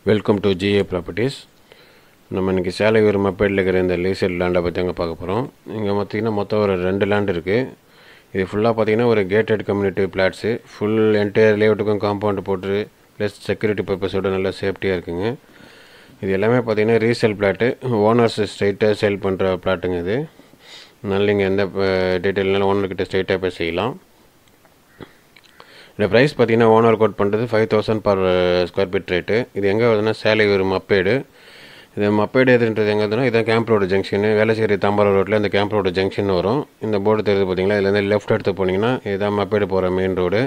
Welcome to GA properties. நம்ம இன்றைக்கி சேலையூர் மப்பேடில் இருக்கிற இந்த லீசல் லேண்டை பற்றி அங்கே பார்க்க போகிறோம். இங்கே பார்த்திங்கன்னா மொத்தம் ஒரு 2 லேண்ட் இருக்குது. இது ஃபுல்லாக பார்த்திங்கன்னா ஒரு gated community flats. Full entire லேஅவுட்டுக்கும் காம்பவுண்ட் போட்டு ப்ளஸ் செக்யூரிட்டி பர்பஸோடு நல்லா சேஃப்டியாக இருக்குங்க. இது எல்லாமே பார்த்திங்கன்னா ரீசேல் பிளாட்டு, ஓனர்ஸ் ஸ்ட்ரைட்டாக சேல் பண்ணுற பிளாட்டுங்க. இது அதனால் நீங்கள் எந்த டீட்டெயில்னாலும் ஓனர்கிட்ட ஸ்ட்ரைட்டாக போய் செய்யலாம். இந்த ப்ரைஸ் பார்த்திங்கன்னா ஓனர் கோட் பண்ணுறது 5000 பர் ஸ்கொயர் ஃபீட் ரேட்டு. இது எங்கே வருதுன்னா சேலையூர் மப்பேடு. இது மப்பேடு எதுன்றது எங்கே வருதுன்னா இதான் camp road junction, Velachery Tambaram ரோட்டில் இந்த கேம்ப் ரோடு ஜங்ஷன் வரும். இந்த போர்டு தெரியுது பார்த்தீங்களா, இதுலேருந்து லெஃப்ட் எடுத்து போனீங்கன்னா இதுதான் மப்பேடு போகிற மெயின் ரோடு.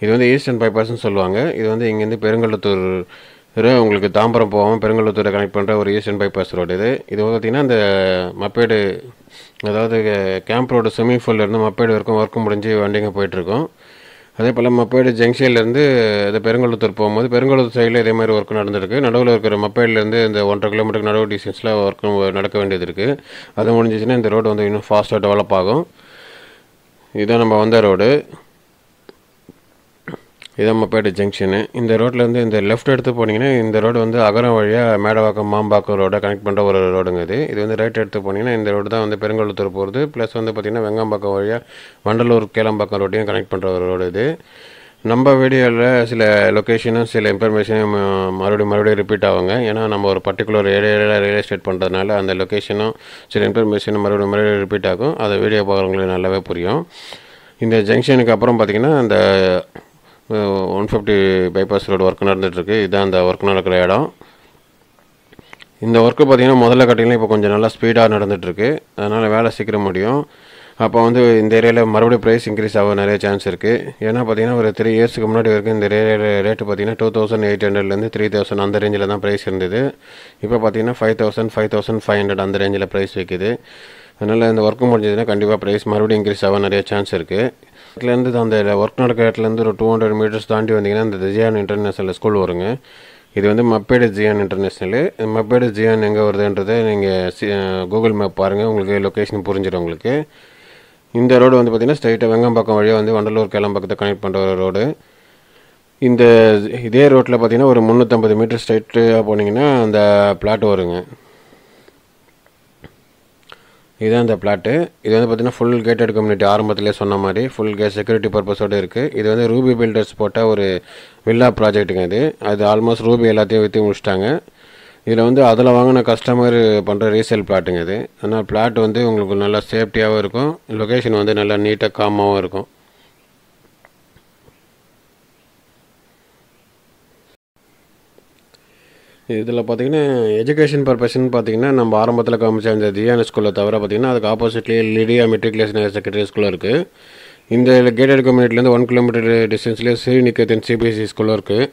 இது வந்து ஈஸ்டர்ன் பைபாஸ்ன்னு சொல்லுவாங்க. இது வந்து இங்கேருந்து பெருங்கலத்தூர் உங்களுக்கு தாம்பரம் போகாமல் பெருங்கலத்தூரை கனெக்ட் பண்ணுற ஒரு ஈஸ்டர்ன் பைபாஸ் ரோடு. இது பார்த்திங்கன்னா இந்த மப்பேடு, அதாவது கேம்ப் ரோடு ஸ்விம்மிங் பூல்லேருந்து மப்பேடு வரைக்கும் ஒர்க்கு முடிஞ்சு வண்டிங்க போயிட்டுருக்கோம். அதே போல் மப்பேடு ஜங்ஷன்லேருந்து இந்த பெருங்கலத்தூர் போகும்போது பெருங்கலத்தூர் சைடில் இதே மாதிரி ஒர்க் நடந்துருக்கு. நடுவில் இருக்கிற மப்பேட்லேருந்து இந்த 1.5 கிலோமீட்டருக்கு நடுவு டிஸ்டன்ஸில் ஒர்க்கு நடக்க வேண்டியது இருக்குது. அது முடிஞ்சிச்சுன்னா இந்த ரோடு வந்து இன்னும் ஃபாஸ்ட்டாக டெவலப் ஆகும். இதுதான் நம்ம வந்த ரோடு, இதான் மப்பேடு ஜங்ஷனு. இந்த ரோட்லேருந்து இந்த லெஃப்ட் எடுத்து போனீங்கன்னா இந்த ரோடு வந்து அகரம் வழியாக மேடவாக்கம் மாம்பாக்கம் ரோடை கனெக்ட் பண்ணுற ஒரு ரோடுங்க. இது வந்து ரைட் எடுத்து போனீங்கன்னா இந்த ரோடு தான் வந்து பெருங்கலத்தூர் போகிறது. ப்ளஸ் வந்து பார்த்திங்கன்னா வெங்கம்பாக்கம் வழியாக வண்டலூர் கேளம்பாக்கம் ரோட்டையும் கனெக்ட் பண்ணுற ஒரு ரோடு. இது நம்ம வீடியோவில் சில லொக்கேஷனும் சில இன்ஃபர்மேஷனும் மறுபடியும் ரிப்பீட் ஆகுங்க. ஏன்னா நம்ம ஒரு பர்டிகுலர் ஏரியாவில் ரியல் எஸ்டேட் பண்ணுறதுனால அந்த லொக்கேஷனும் சில இன்ஃபர்மேஷனும் மறுபடியும் ரிப்பீட் ஆகும். அதை வீடியோ பார்க்குறவங்களுக்கு நல்லாவே புரியும். இந்த ஜங்ஷனுக்கு அப்புறம் பார்த்திங்கன்னா அந்த 150 பைபாஸ் ரோடு ஒர்க் நடந்துகிட்ருக்கு. இதுதான் அந்த ஒர்க் நடக்கிற இடம். இந்த ஒர்க்கு பார்த்திங்கன்னா முதல்ல கட்டிங்கன்னா இப்போ கொஞ்சம் நல்லா ஸ்பீடாக நடந்துகிட்ருக்கு. அதனால் வேலை சீக்கிரம் முடியும். அப்போ வந்து இந்த ஏரியாவில் மறுபடியும் ப்ரைஸ் இன்க்ரீஸ் ஆக நிறைய சான்ஸ் இருக்குது. ஏன்னா பார்த்திங்கன்னா ஒரு 3 இயர்ஸுக்கு முன்னாடி வரைக்கும் இந்த ஏரியாவில் ரேட்டு பார்த்திங்கன்னா 2800லேருந்து 3000 அந்த ரேஞ்சில் தான் ப்ரைஸ் இருந்தது. இப்போ பார்த்திங்கன்னா 5000, 5500 அந்த ரேஞ்சில் ப்ரைஸ் வைக்குது. அதனால் இந்த ஒர்க்கு முடிஞ்சதுன்னா கண்டிப்பாக ப்ரைஸ் மறுபடியும் இன்க்ரீஸ் ஆக நிறைய சான்ஸ் இருக்குது. இதுலேருந்து அந்த ஒர்க் நடக்கிற இடத்துலேருந்து ஒரு 200 மீட்டர்ஸ் தாண்டி வந்தீங்கன்னா இந்த ஜியான் இன்டர்நேஷ்னல் ஸ்கூல் வருங்க. இது வந்து மப்பேடு ஜியான் இன்டர்நேஷ்னல். மப்பேடு ஜியான் எங்கே வருதுன்றதை நீங்கள் கூகுள் மேப் பாருங்கள், உங்களுக்கு லொக்கேஷன் புரிஞ்சிடும் உங்களுக்கு. இந்த ரோடு வந்து பார்த்திங்கன்னா ஸ்ட்ரைட்டாக வெங்கம்பாக்கம் வழியாக வந்து வண்டலூர் கேளம்பாக்கத்தை கனெக்ட் பண்ணுற ஒரு ரோடு. இதே ரோட்டில் பார்த்திங்கன்னா ஒரு 350 மீட்டர் ஸ்ட்ரைட்டாக போனீங்கன்னா அந்த பிளாட் வருங்க. இதுதான் இந்த பிளாட்டு. இது வந்து பார்த்திங்கன்னா ஃபுல் கேட்டட் கம்யூனிட்டி, ஆரம்பத்திலே சொன்ன மாதிரி ஃபுல் செக்யூரிட்டி பர்பஸோடு இருக்குது. இது வந்து ரூபி பில்டர்ஸ் போட்ட ஒரு வில்லா ப்ராஜெக்ட்டுங்க. அது ஆல்மோஸ்ட் ரூபி எல்லாத்தையும் விற்று முடிச்சிட்டாங்க. இதில் வந்து அதில் வாங்கின கஸ்டமர் பண்ணுற ரீசேல் பிளாட்டுங்க இது. அதனால் பிளாட் வந்து உங்களுக்கு நல்லா சேஃப்டியாகவும் இருக்கும், லொக்கேஷன் வந்து நல்லா நீட்டாக காமாகவும் இருக்கும். இதில் பார்த்திங்கன்னா எஜுகேஷன் பர்பஸ்ன்னு பார்த்திங்கன்னா நம்ம ஆரம்பத்தில் காமிச்ச இந்த ஜியான் ஸ்கூலில் தவிர பார்த்திங்கன்னா அதுக்கு ஆப்போசிட்லேயே லிடியா மெட்ரிகுலேஷன் ஹையர் செகண்டரி ஸ்கூலும் இருக்குது. இந்த கேட்டட் கம்யூனிட்டிலேருந்து 1 கிலோமீட்டர் டிஸ்டன்ஸ்லேயே ஸ்ரீநிகேதன் சிபிஎஸ்சி ஸ்கூலும் இருக்குது.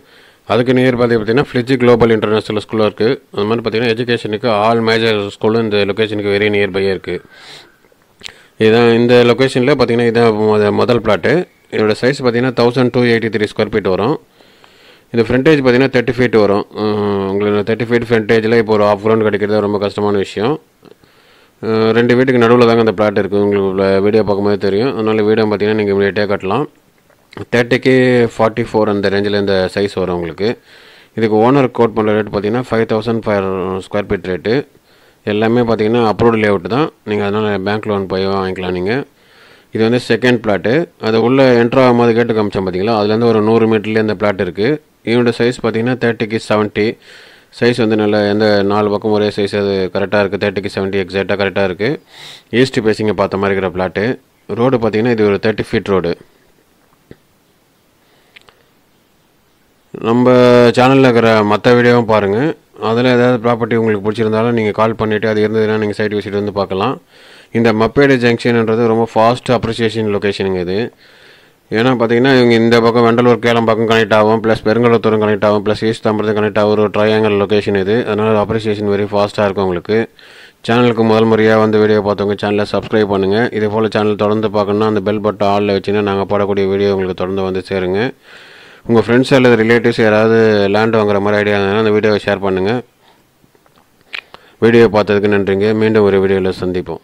அதுக்கு நியர் பார்த்திங்கன்னா ஃப்ளிட்ஜ் குளோபல் இன்டர்நேஷ்னல் ஸ்கூலும் இருக்குது. அது மாதிரி பார்த்திங்கன்னா எஜுகேஷனுக்கு ஆல் மேஜர் ஸ்கூலும் இந்த லொக்கேஷனுக்கு வெரி நியர்பையாக இருக்குது. இதுதான் இந்த லொக்கேஷனில் பார்த்திங்கன்னா இதுதான் முதல் பிளாட்டு. இதோட சைஸ் பார்த்திங்கன்னா 1283 ஸ்கொயர் ஃபீட் வரும். இந்த ஃப்ரண்டேஜ் பார்த்திங்கன்னா 30 ஃபீட் வரும். உங்களுக்கு 30 ஃபீட் ஃப்ரண்டேஜில் இப்போ ஒரு ஆஃப் கிரவுண்ட் கிடைக்கிறது ரொம்ப கஷ்டமான விஷயம். 2 வீட்டுக்கு நடுவில் தாங்க அந்த பிளாட் இருக்குது. உங்களுக்கு வீடியோ பார்க்கும்போது தெரியும். அதனால் வீடியோ பார்த்திங்கன்னா நீங்கள் இமீடியட்டாக கட்டலாம். 30க்கு 44 அந்த ரேஞ்சில் இந்த சைஸ் வரும் உங்களுக்கு. இதுக்கு ஓனர் கோட் பண்ணுற ரேட் பார்த்திங்கன்னா 5000 ஸ்கொயர் ஃபீட் ரேட்டு. எல்லாமே பார்த்திங்கன்னா அப்ரூவ்டு லேஅவுட் தான். நீங்கள் அதனால் பேங்க் லோன் போய் வாங்கிக்கலாம் நீங்கள். இது வந்து செகண்ட் பிளாட்டு. அது உள்ளே என்ட்ரு ஆகும்போது கேட்டு காமிச்சோம் பார்த்திங்களா, அதுலேருந்து ஒரு 100 மீட்டர்லேயே இந்த பிளாட் இருக்குது. இதோட சைஸ் பார்த்திங்கன்னா 30க்கு 70 சைஸ் வந்து நல்லா எந்த 4 பக்கம் ஒரே சைஸ் அது கரெக்டாக இருக்குது. 30க்கு 70 எக்ஸாக்டாக கரெக்டாக இருக்குது. ஈஸ்ட் பேசிங்க பார்த்த மாதிரி இருக்கிற பிளாட்டு. ரோடு பார்த்திங்கன்னா இது ஒரு 30 ஃபீட் ரோடு. நம்ம சேனலில் இருக்கிற மற்ற வீடியோவும் பாருங்கள். அதில் ஏதாவது ப்ராப்பர்ட்டி உங்களுக்கு பிடிச்சிருந்தாலும் நீங்கள் கால் பண்ணிவிட்டு அது இருந்ததுன்னா நீங்கள் சைட் விசிட் வந்து பார்க்கலாம். இந்த மப்பேடு ஜங்ஷன்ன்றது ரொம்ப ஃபாஸ்ட் அப்ரிசியேஷன் லொக்கேஷனுங்க இது. ஏன்னா பார்த்திங்கன்னா இவங்க இந்த பக்கம் வண்டலூர் கேளம்பாக்கம் கனெக்ட் ஆகும், ப்ளஸ் பெருங்கலத்தூரும் கனெக்ட் ஆகும், ப்ளஸ் ஈஸ்ட் தாம்பரத்தும் கனெக்ட் ஆகும். ஒரு ட்ரையாங்கல் லொக்கேஷன் இது. அதனால் அப்ரிசியேஷன் வெரி ஃபாஸ்ட்டாக இருக்கும் உங்களுக்கு. சேனலுக்கு முதல் முறையாக வந்து வீடியோ பார்த்தவங்க சேனலை சப்ஸ்கிரைப் பண்ணுங்கள். இதே போல் சேனல் தொடர்ந்து பார்க்கணுன்னா அந்த பெல் பட்டன் ஆலில் வச்சுன்னா நாங்கள் போடக்கூடிய வீடியோ உங்களுக்கு தொடர்ந்து வந்து சேருங்க. உங்கள் ஃப்ரெண்ட்ஸ் அல்லது ரிலேட்டிவ்ஸ் யாராவது லேண்ட் வாங்குற மாதிரி ஐடியா இருந்தாலும் அந்த வீடியோவை ஷேர் பண்ணுங்கள். வீடியோ பார்த்ததுக்கு நன்றிங்க. மீண்டும் ஒரு வீடியோவில் சந்திப்போம்.